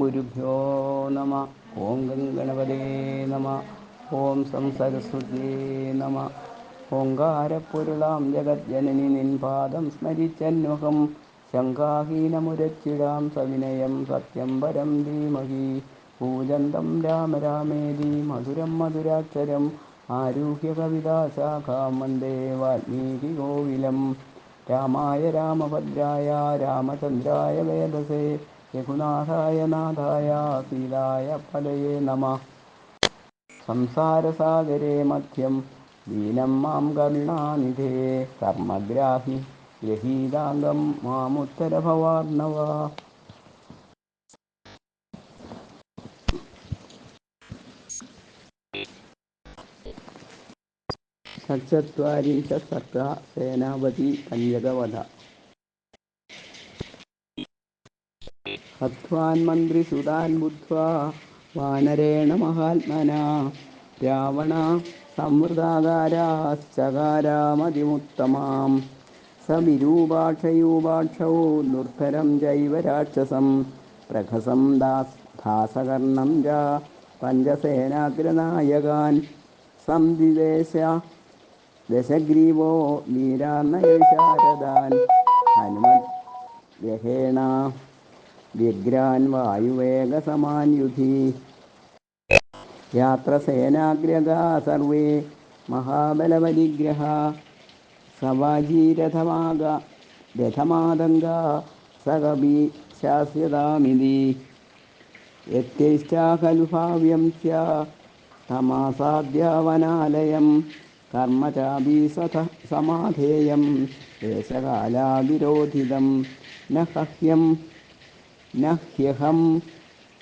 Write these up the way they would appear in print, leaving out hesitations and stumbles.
ഗുരുഭ്യോ നമ. ഓം ഗണപതേ നമ. ഓം സംസരസ്വതേ നമ. ഓങ്കാരപ്പൊരുളാം ജഗജ്ജനനി നിൻപാദം സ്മരിച്ചന്വഹം ശങ്കാഹീനമുരച്ചിടാം സവിനയം സത്യം പരം ധീമഹി. പൂജന്തം രാമ രാമേതി മധുരം മധുരാക്ഷരം ആരുഹ്യ കവിതാശാഖാം വന്ദേ വാൽമീകി കോകിലം. രാമായ രാമഭദ്രായ രാമചന്ദ്രായ വേദസേ രഘുനാഥായ നാഥായ സീതായ പതയേ നമഃ. സംസാരസാഗരേ മധ്യം ദീനം മാം കരുണാനിധേ കർമ്മഗ്രാഹി ഗ്രഹീതാംഗം മാമുത്തരഭവാർണവ. षट्चत्वारिंशत् सर्गः सेनापति पञ्चकवध. हत्वान्मन्त्रिसुतान् बुद्ध्वा वानरेण महात्मना रावणा संवृतागाराश्चकारामतिमुत्तमां. स विरूपाक्षयूपाक्षौ दुर्धरं चैव राक्षसं प्रखसं दासकर्णं च पञ्चसेनाग्रनायकान् संदिदेश दशग्रीवो वीरान्नयविशारदान् हनुमद्ग्रहेण व्यग्रान् वायुवेगसमान्युधि. यात्रसेनाग्रगा सर्वे महाबलपरिग्रहा सवाजीरथमातङ्गा स कपि शास्यतामिति. यत्यैष्टा खलु भाव्यं स्यात्तमासाद्यावनालयं कर्म चापीसथ समाधेयं देशकालाविरोधितं. न ह्यहं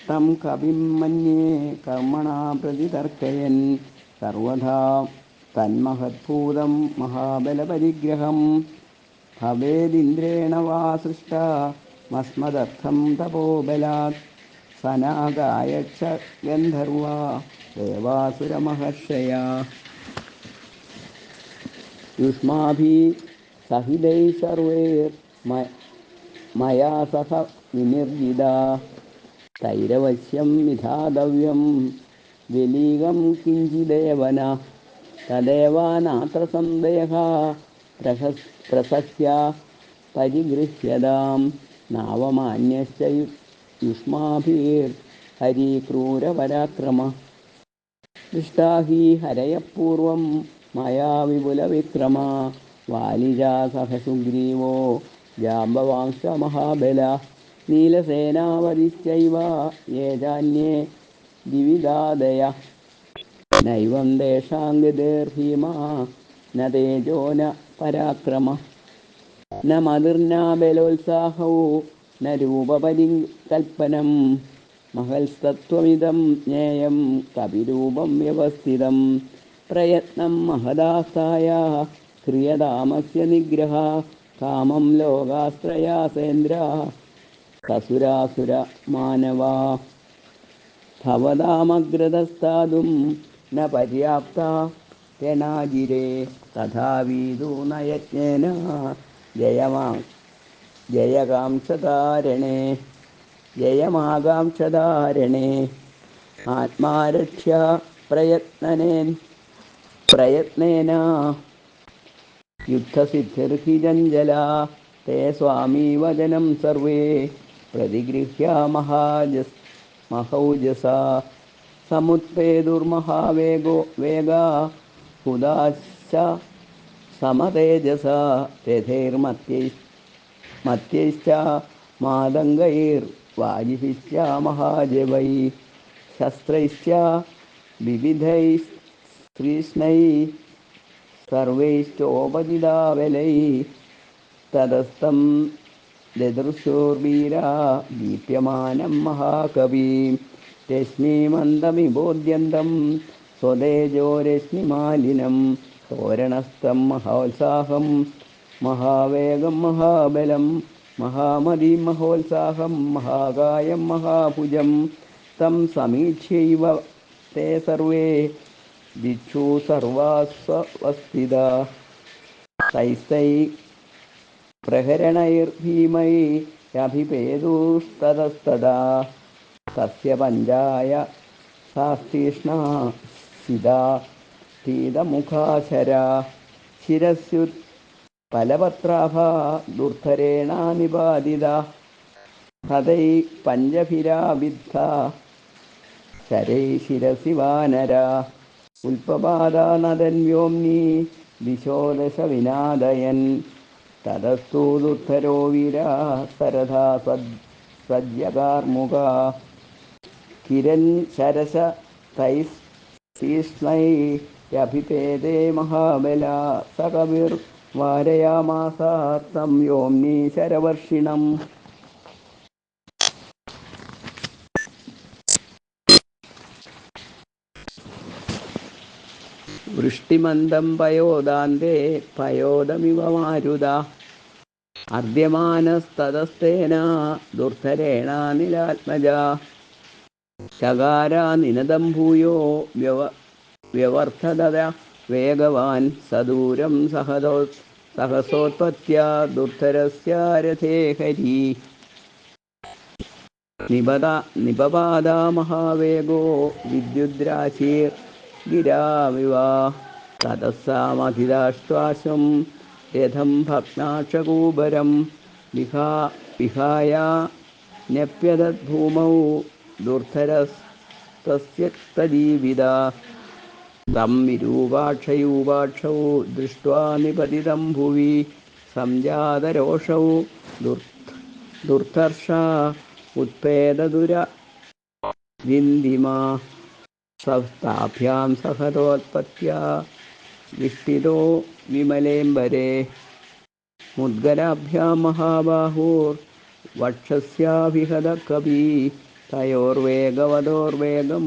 तं कविं मन्ये कर्मणा प्रतितर्कयन् सर्वथा तन्महद्भूतं महाबलपरिग्रहं भवेदिन्द्रेण वा सृष्टा मस्मदर्थं तपोबलात्. सनागायक्ष गन्धर्वा देवासुरमहर्षया युष्माभिः सहितैः सर्वैर्मया सह विनिर्जिता. तैरवश्यं विधातव्यं विलीगं किञ्चिदेव न तदेव नात्र सन्देहः प्रसह्य परिगृह्यतां. नावमान्यश्च युष्माभिर्हरिक्रूरपराक्रम. दृष्टा हि हरयः पूर्वं मया विपुलविक्रमा. वालिजा सह सुग्रीवो जाम्बवांश्च महाबला. नीलसेनापतिश्चैव ये चान्ये दिविदादय. नैवं तेषां गतिर्भीमा न तेजो न पराक्रम. न मतिर्न बलोत्साहौ न रूपपरिकल्पनं. महल्स्तत्त्वमिदं ज्ञेयं कविरूपं व्यवस्थितं. प्रयत्नं महदास्ताय क्रियतामस्य निग्रहः. कामं लोकास्त्रयासेन्द्र ससुरासुरमानवा. भवतामग्रतस्तातुं न पर्याप्ता रणजिरे. तथापीतु न यत्नेन जयमाकाङ्क्षतारणे आत्मारक्ष्या प्रयत्नेन युद्धसिद्धिर्हि चञ्चला. ते स्वामी वचनं सर्वे प्रतिगृह्य महौजसा. वेगा हुदाश्च समतेजसा. रथैर्मत्यैश्च मातङ्गैर्वाजिभिश्च महाजवैः. शस्त्रैश्च विविधैस्तीक्ष्णैः सर्वैश्चोपचिताबलैः. ततस्तं ददृशुर्वीरा दीप्यमानं महाकविं. रश्मिमन्दमिबोध्यन्तं स्वतेजो रश्मिमालिनं. तोरणस्थं महोत्साहं महावेगं महाबलं महामतिं महोत्साहं महाकायं महाभुजं. तं समीक्ष्यैव ते सर्वे दिक्षु सर्वास्वस्थिता. तैस्तै प्रहरणैर्भीमैरभिपेदुस्ततस्तदा. തസ്യ പഞ്ചായ സാസ്തീഷ്ണാ സിതാ പീതമുഖാശരാ ശിരസ്യുത് ഫലപത്രാഭാ ദുർധരേണാ നിപാതിത ഹതൈ പഞ്ചഭിരാവിദ്ധ ശരൈ ശിരസി വാനരാ ഉൽപപാദാ നദൻ വ്യോംനി ദിശോ ദശ വിനാദയൻ തതസ്തു ദുർധരോ വീരാ സരഥാ സജ്ജകാർമുക കിരൻ ശരശ തൈസ്തീഷ്ണൈരഭിപേദേ മഹാബല സ കവിർ വാരയാമാസ തം വ്യോംനി ശരവർഷിണം. വൃഷ്ടിമന്ദം പയോദാന്തേ പയോദമിവ മാരുത അർദ്യമാനസ്തതസ്തേന ദുർധരേണ നിലാത്മജ ശകാരാ നിനദം ഭൂയോ വ്യവർദ്ധത വേഗവാൻ സദൂരം സഹസോത്പത്യ ദുർധരസ്യ രഥേ ഹരി നിപപാദ മഹാവേഗോ വിദ്യുദ്രാശീർ ഗിരാവിവ തതസ്സാമധിതാശ്വാസം രഥം ഭഗ്നാക്ഷകൂപരം വിഹായ ന്യപ്യതദ്ഭൂമൗ ദുർധരസ്തസ്യ തജീവിത തം വിരൂപാക്ഷയൂപാക്ഷൗ ദൃഷ്ട്വാ നിപതിതം ഭുവി സംജാതരോഷൗ ദുർധർഷ ഉത്പേദദുരവിന്ദിമാ സസ്താഭ്യാം സഹതോത്പത്യ വിഷ്ടിതോ വിമലേംബരേ മുദ്ഗരാഭ്യാം മഹാബാഹൂർ വക്ഷസ്യാഭിഹത കവി തയോർവേഗവതോർവേഗം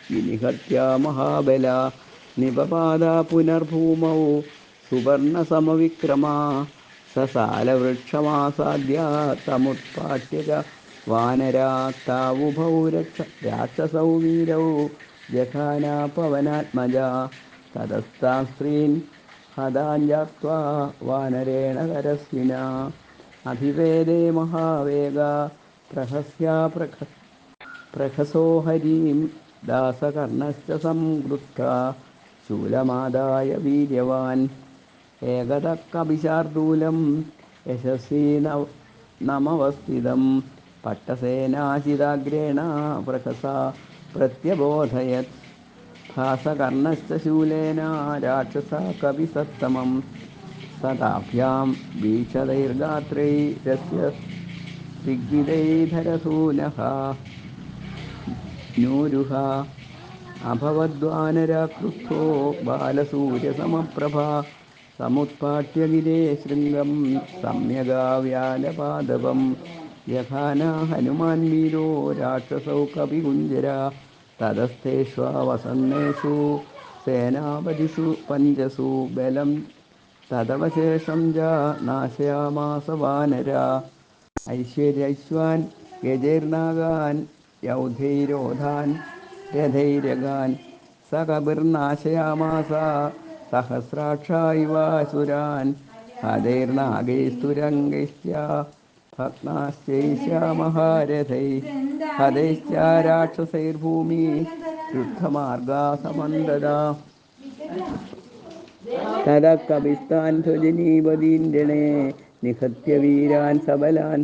വിനിഹത്യ മഹാബല നിപപാദ പുനർഭൂമൗ സുവർണസമവിക്രമാ സസാലവൃക്ഷമാസാദ്യ തമുത്പാട്യ ച വാനരാ താവുഭൗ രാക്ഷസൗ വീരൗ ജഘാന പവനാത്മജ തതസ്താം സ്ത്രീൻ ഹതാഞ്ജാക്വാ വാനരേണ കരസ്വിന അഭിവേദേ മഹാവേഗ പ്രഹസ്യാ പ്രഹസോ ഹരീം ദാസകർണശ്ച സംവൃത്ത ശൂലമാദായ വീര്യവാൻ ഏകതക്കഭിശാർദൂലം യശസ്വീ നമവസ്ഥിതം പട്ടസേനാചിതാഗ്രേണ പ്രഹസാ പ്രത്യബോധയത് ഭാസകർണശ്ച ശൂലേന രാക്ഷസ കവിസത്തമം സതാഭ്യാം വീക്ഷതൈർഗാത്രൈരസ്യ ഋഗ്വിദൈധരസൂനഃ നൂരുഹ അഭവദ്വാനരാക്രുദ്ധോ ബാലസൂര്യസമപ്രഭ സമുത്പാട്യ ഗിരേ ശൃംഗം സമ്യഗാവ്യാലപാദവം യഘാന ഹനുമാൻ വീരോ രാക്ഷസൗ കവികുഞ്ജര തതസ്ഥേഷ്വസന്നേഷു സേനാപതിഷു പഞ്ചസു ബലം തദവശേഷം ച നാശയാമാസ വാനര ഐശ്വര്യൈശ്വാൻ യജൈർനാഗാൻ യൗധൈരോധാൻ രഥൈരഗാൻ സ കപിർനാശയാമാസ സഹസ്രാക്ഷ ഇവാസുരാൻ ഹതൈർനാഗൈസ്തുരംഗൈശ്ച ഭഗ്നാശ്ചൈശ്ച മഹാരഥൈ ഹതൈശ്ച രാക്ഷസൈർഭൂമി യുദ്ധമാർഗാ സമന്തത തത കവിസ്താൻ ധ്വജനീപതീന്ദ്രണേ നിഹത്യ വീരാൻ സബലാൻ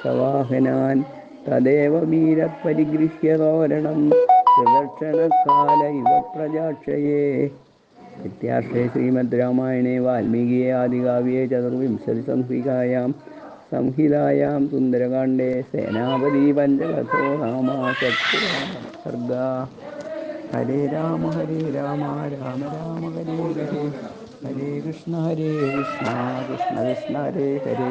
സവാഹനാൻ തദേവ വീരപരിഗൃഹ്യ തോരണം പ്രദക്ഷിണകാല ഇവ പ്രജാക്ഷയേ. ഇത്യാർഷേ ശ്രീമദ് രാമായണേ വാൽമീകിയെ ആദികാവ്യേ ചതുർവിംശതി സംഹിതായാം സുന്ദരകാണ്ഡേ സേനാപതി പഞ്ചകഥോ നാമ സർഗ. ഹരേ രാമ രാമ രാമ ഹരേ ഹരേ ഹരേ കൃഷ്ണ കൃഷ്ണ കൃഷ്ണ ഹരേ ഹരേ.